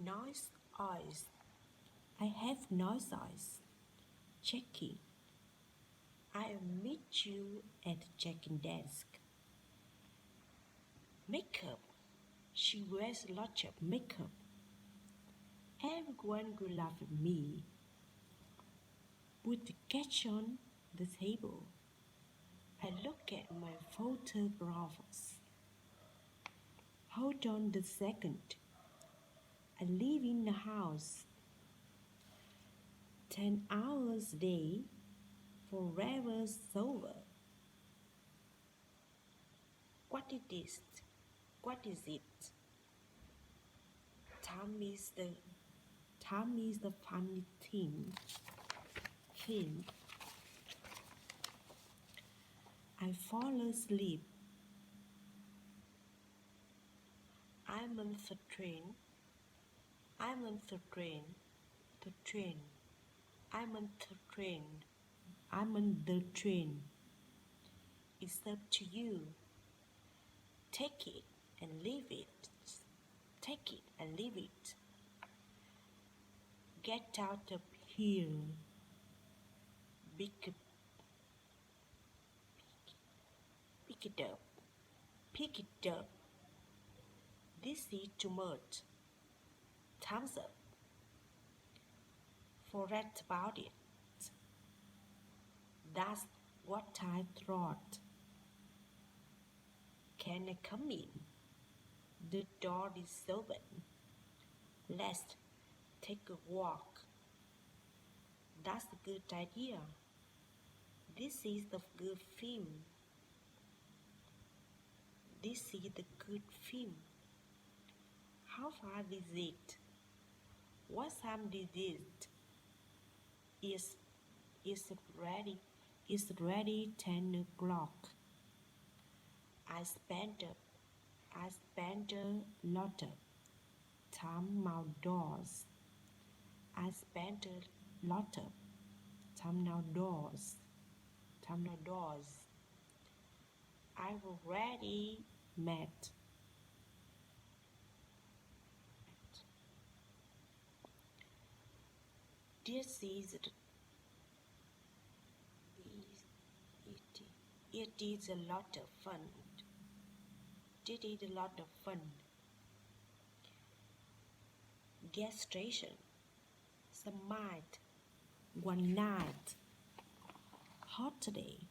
Nice eyes. I have nice eyes. Jackie, I'll meet you at Jackie's desk. Makeup. She wears lots of makeup. Everyone will laugh at me. Put the catch on the table. I look at my photographs. Hold on a second. I live in a house 10 hours a day, forever sober. What it is? What is it? Time is the funny thing. I fall asleep. I'm on the train. I'm on the train. The train. I'm on the train. I'm on the train. It's up to you. Take it and leave it. Take it and leave it. Get out of here. Pick it up. Pick it up. This is too much. Thumbs up. Forget about it. That's what I thought. Can I come in? The door is open. Let's take a walk. That's a good idea. This is the good film. This is the good film. How far is it? What time is it? It's ready. It's ready 10 o'clock. I spent a lot of time outdoors. I spent a lot of time outdoors. I've already met. This is it is a lot of fun. It is a lot of fun. Gas station. Some night. One night. Hot today.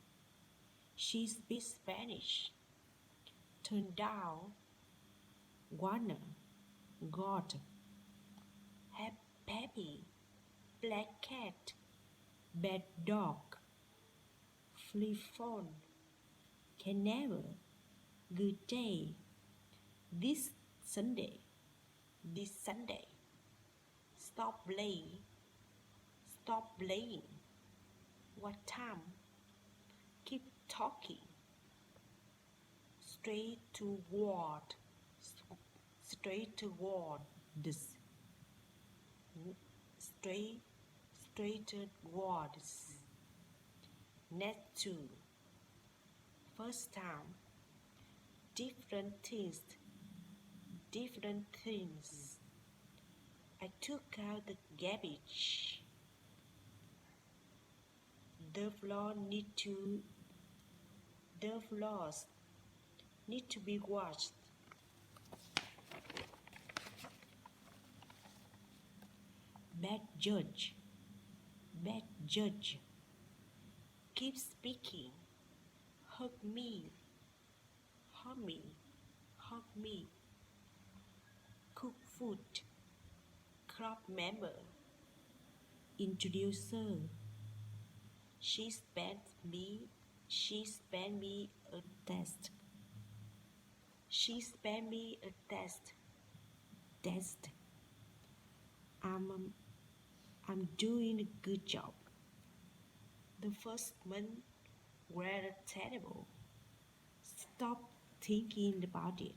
She speaks Spanish. Turn down. Warner. God. Happy. Black cat. Bad dog. Flea phone. Can never. Good day. This Sunday. Stop playing. What time? Keep talking. Straight toward this. Straight towards. Next to. First time. Different things. I took out the garbage. The floors need to be washed. Bad judge. Keep speaking. Hug me. Cook food. Club member. Introducer. She spent me a test. I'm doing a good job. The first month were terrible. Stop thinking about it.